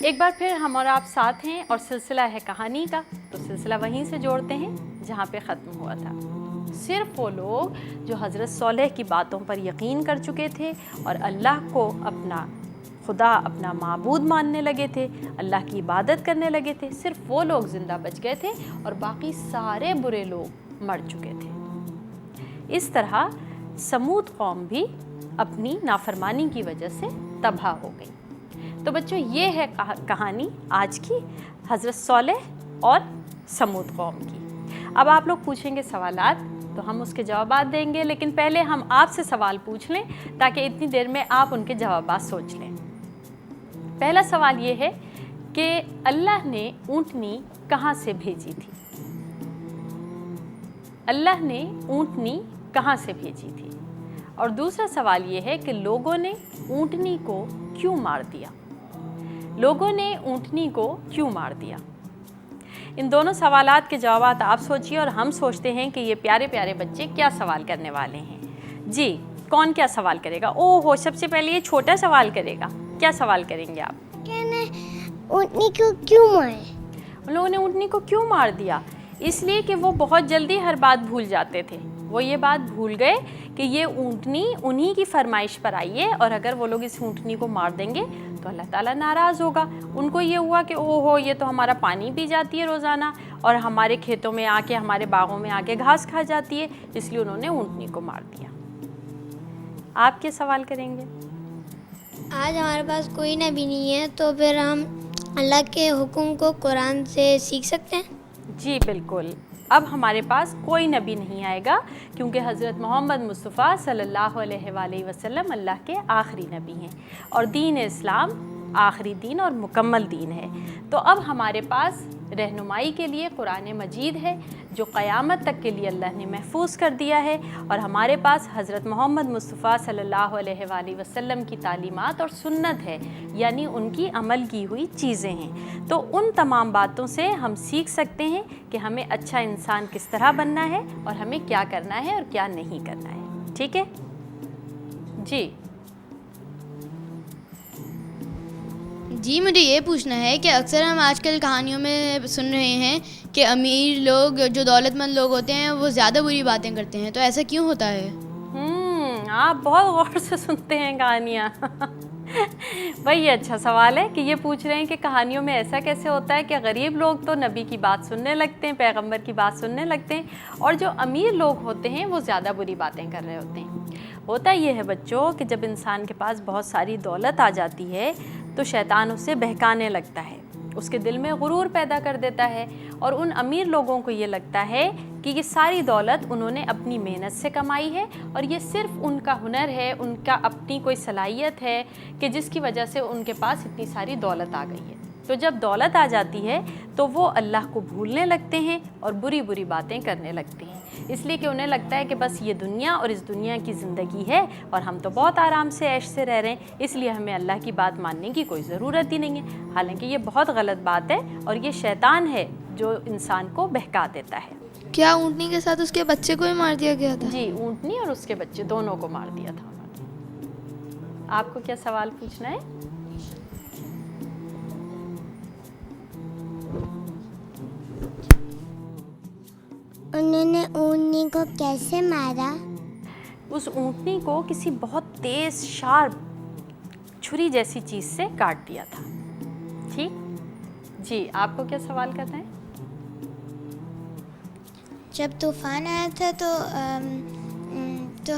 ایک بار پھر ہم اور آپ ساتھ ہیں اور سلسلہ ہے کہانی کا، تو سلسلہ وہیں سے جوڑتے ہیں جہاں پہ ختم ہوا تھا۔ صرف وہ لوگ جو حضرت صالح کی باتوں پر یقین کر چکے تھے اور اللہ کو اپنا خدا، اپنا معبود ماننے لگے تھے، اللہ کی عبادت کرنے لگے تھے، صرف وہ لوگ زندہ بچ گئے تھے اور باقی سارے برے لوگ مر چکے تھے۔ اس طرح سمود قوم بھی اپنی نافرمانی کی وجہ سے تباہ ہو گئی۔ تو بچوں، یہ ہے کہانی آج کی حضرت صالح اور سمود قوم کی۔ اب آپ لوگ پوچھیں گے سوالات تو ہم اس کے جوابات دیں گے، لیکن پہلے ہم آپ سے سوال پوچھ لیں تاکہ اتنی دیر میں آپ ان کے جوابات سوچ لیں۔ پہلا سوال یہ ہے کہ اللہ نے اونٹنی کہاں سے بھیجی تھی؟ اللہ نے اونٹنی کہاں سے بھیجی تھی؟ اور دوسرا سوال یہ ہے کہ لوگوں نے اونٹنی کو کیوں مار دیا؟ لوگوں نے اونٹنی کو کیوں مار دیا؟ ان دونوں سوالات کے جوابات آپ سوچیے اور ہم سوچتے ہیں کہ یہ پیارے پیارے بچے کیا سوال کرنے والے ہیں۔ جی، کون کیا سوال کرے گا؟ سب سے پہلے یہ چھوٹا سوال کرے گا۔ کیا سوال کریں گے آپ؟ اونٹنی کو کیوں مارے؟ ان لوگوں نے اونٹنی کو کیوں مار دیا؟ اس لیے کہ وہ بہت جلدی ہر بات بھول جاتے تھے۔ وہ یہ بات بھول گئے کہ یہ اونٹنی انہی کی فرمائش پر آئی ہے، اور اگر وہ لوگ اس اونٹنی کو مار دیں گے تو اللہ تعالیٰ ناراض ہوگا۔ ان کو یہ ہوا کہ یہ تو ہمارا پانی پی جاتی ہے روزانہ، اور ہمارے کھیتوں میں آ کے، ہمارے باغوں میں آ کے گھاس کھا جاتی ہے، اس لیے انہوں نے اونٹنی کو مار دیا۔ آپ کیا سوال کریں گے؟ آج ہمارے پاس کوئی نبی نہیں ہے، تو پھر ہم اللہ کے حکم کو قرآن سے سیکھ سکتے ہیں؟ جی بالکل، اب ہمارے پاس کوئی نبی نہیں آئے گا، کیونکہ حضرت محمد مصطفیٰ صلی اللہ علیہ وآلہ وسلم اللہ کے آخری نبی ہیں، اور دین اسلام آخری دین اور مکمل دین ہے۔ تو اب ہمارے پاس رہنمائی کے لیے قرآن مجید ہے، جو قیامت تک کے لیے اللہ نے محفوظ کر دیا ہے، اور ہمارے پاس حضرت محمد مصطفیٰ صلی اللہ علیہ وآلہ وسلم کی تعلیمات اور سنت ہے، یعنی ان کی عمل کی ہوئی چیزیں ہیں۔ تو ان تمام باتوں سے ہم سیکھ سکتے ہیں کہ ہمیں اچھا انسان کس طرح بننا ہے اور ہمیں کیا کرنا ہے اور کیا نہیں کرنا ہے۔ ٹھیک ہے؟ جی جی، مجھے یہ پوچھنا ہے کہ اکثر ہم آج کل کہانیوں میں سن رہے ہیں کہ امیر لوگ، جو دولت مند لوگ ہوتے ہیں، وہ زیادہ بری باتیں کرتے ہیں، تو ایسا کیوں ہوتا ہے؟ آپ بہت غور سے سنتے ہیں کہانیاں۔ وہی اچھا سوال ہے کہ یہ پوچھ رہے ہیں کہ کہانیوں میں ایسا کیسے ہوتا ہے کہ غریب لوگ تو نبی کی بات سننے لگتے ہیں، پیغمبر کی بات سننے لگتے ہیں، اور جو امیر لوگ ہوتے ہیں وہ زیادہ بری باتیں کر رہے ہوتے ہیں۔ ہوتا یہ ہے بچوں کہ جب انسان کے پاس بہت ساری دولت آ جاتی ہے تو شیطان اسے بہکانے لگتا ہے، اس کے دل میں غرور پیدا کر دیتا ہے، اور ان امیر لوگوں کو یہ لگتا ہے کہ یہ ساری دولت انہوں نے اپنی محنت سے کمائی ہے، اور یہ صرف ان کا ہنر ہے، ان کا اپنی کوئی صلاحیت ہے کہ جس کی وجہ سے ان کے پاس اتنی ساری دولت آ گئی ہے۔ تو جب دولت آ جاتی ہے تو وہ اللہ کو بھولنے لگتے ہیں اور بری بری باتیں کرنے لگتے ہیں، اس لیے کہ انہیں لگتا ہے کہ بس یہ دنیا اور اس دنیا کی زندگی ہے، اور ہم تو بہت آرام سے عیش سے رہ رہے ہیں، اس لیے ہمیں اللہ کی بات ماننے کی کوئی ضرورت ہی نہیں ہے۔ حالانکہ یہ بہت غلط بات ہے، اور یہ شیطان ہے جو انسان کو بہکا دیتا ہے۔ کیا اونٹنی کے ساتھ اس کے بچے کو ہی مار دیا گیا تھا؟ جی، اونٹنی اور اس کے بچے دونوں کو مار دیا تھا انہوں نے۔ آپ کو کیا سوال پوچھنا ہے؟ انہوں نے اونٹنی کو کیسے مارا؟ اس اونٹنی کو کسی بہت تیز شارپ چھری جیسی چیز سے کاٹ دیا تھا۔ ٹھیک؟ جی، آپ کو کیا سوال کرنا ہے؟ جب طوفان آیا تھا تو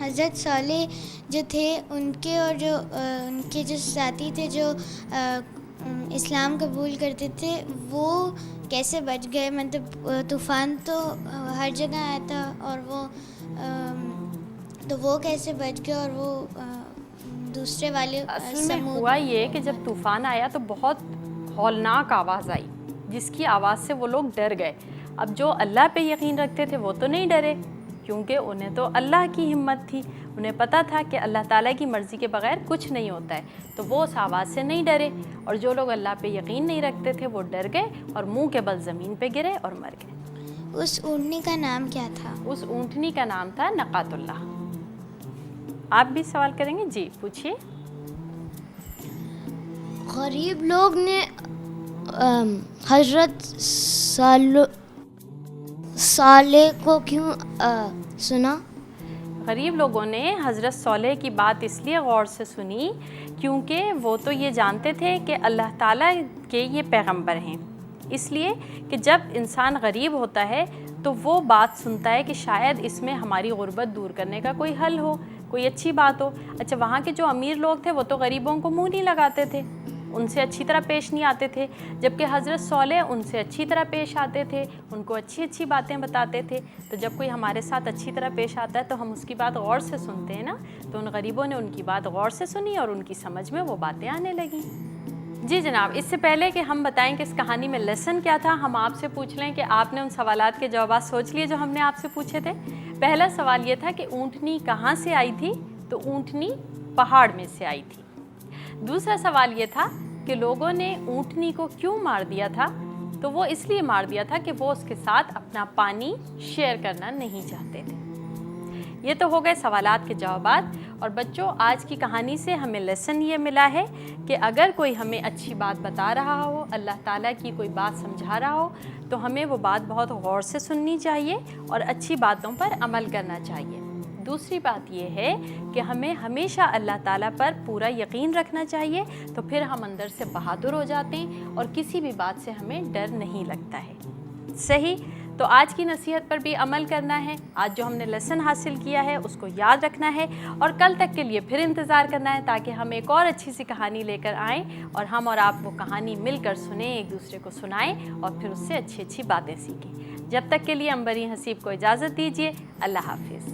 حضرت صالح جو تھے، ان کے اور جو ان کے جو ساتھی تھے جو اسلام قبول کرتے تھے، وہ کیسے بچ گئے؟ مطلب طوفان تو ہر جگہ آیا تھا، اور وہ کیسے بچ گئے؟ اور وہ دوسرے والے اصل میں ہوا یہ کہ جب طوفان آیا تو بہت ہولناک آواز آئی، جس کی آواز سے وہ لوگ ڈر گئے۔ اب جو اللہ پہ یقین رکھتے تھے وہ تو نہیں ڈرے، کیونکہ انہیں تو اللہ کی ہمت تھی، انہیں پتہ تھا کہ اللہ تعالیٰ کی مرضی کے بغیر کچھ نہیں ہوتا ہے، تو وہ اس آواز سے نہیں ڈرے۔ اور جو لوگ اللہ پہ یقین نہیں رکھتے تھے وہ ڈر گئے اور منہ کے بل زمین پہ گرے اور مر گئے۔ اس اونٹنی کا نام کیا تھا؟ اس اونٹنی کا نام تھا نقات اللہ۔ آپ بھی سوال کریں گے؟ جی پوچھیے۔ غریب لوگ نے حضرت صالح کو کیوں سنا؟ غریب لوگوں نے حضرت صالح کی بات اس لیے غور سے سنی کیونکہ وہ تو یہ جانتے تھے کہ اللہ تعالیٰ کے یہ پیغمبر ہیں، اس لیے کہ جب انسان غریب ہوتا ہے تو وہ بات سنتا ہے کہ شاید اس میں ہماری غربت دور کرنے کا کوئی حل ہو، کوئی اچھی بات ہو۔ اچھا، وہاں کے جو امیر لوگ تھے وہ تو غریبوں کو منہ نہیں لگاتے تھے، ان سے اچھی طرح پیش نہیں آتے تھے، جبکہ حضرت صالح ان سے اچھی طرح پیش آتے تھے، ان کو اچھی اچھی باتیں بتاتے تھے۔ تو جب کوئی ہمارے ساتھ اچھی طرح پیش آتا ہے تو ہم اس کی بات غور سے سنتے ہیں نا، تو ان غریبوں نے ان کی بات غور سے سنی اور ان کی سمجھ میں وہ باتیں آنے لگیں۔ جی جناب، اس سے پہلے کہ ہم بتائیں کہ اس کہانی میں لیسن کیا تھا، ہم آپ سے پوچھ لیں کہ آپ نے ان سوالات کے جوابات سوچ لیے جو ہم نے آپ سے پوچھے تھے۔ پہلا سوال یہ تھا کہ اونٹنی کہاں سے آئی تھی؟ تو اونٹنی پہاڑ میں سے آئی تھی۔ دوسرا سوال یہ تھا کہ لوگوں نے اونٹنی کو کیوں مار دیا تھا؟ تو وہ اس لیے مار دیا تھا کہ وہ اس کے ساتھ اپنا پانی شیئر کرنا نہیں چاہتے تھے۔ یہ تو ہو گئے سوالات کے جوابات۔ اور بچوں، آج کی کہانی سے ہمیں لیسن یہ ملا ہے کہ اگر کوئی ہمیں اچھی بات بتا رہا ہو، اللہ تعالیٰ کی کوئی بات سمجھا رہا ہو، تو ہمیں وہ بات بہت غور سے سننی چاہیے اور اچھی باتوں پر عمل کرنا چاہیے۔ دوسری بات یہ ہے کہ ہمیں ہمیشہ اللہ تعالیٰ پر پورا یقین رکھنا چاہیے، تو پھر ہم اندر سے بہادر ہو جاتے ہیں اور کسی بھی بات سے ہمیں ڈر نہیں لگتا ہے۔ صحیح؟ تو آج کی نصیحت پر بھی عمل کرنا ہے، آج جو ہم نے لیسن حاصل کیا ہے اس کو یاد رکھنا ہے اور کل تک کے لیے پھر انتظار کرنا ہے تاکہ ہم ایک اور اچھی سی کہانی لے کر آئیں اور ہم اور آپ وہ کہانی مل کر سنیں، ایک دوسرے کو سنائیں اور پھر اس سے اچھی اچھی باتیں سیکھیں۔ جب تک کے لیے عنبرین حسیب کو اجازت دیجیے، اللہ حافظ۔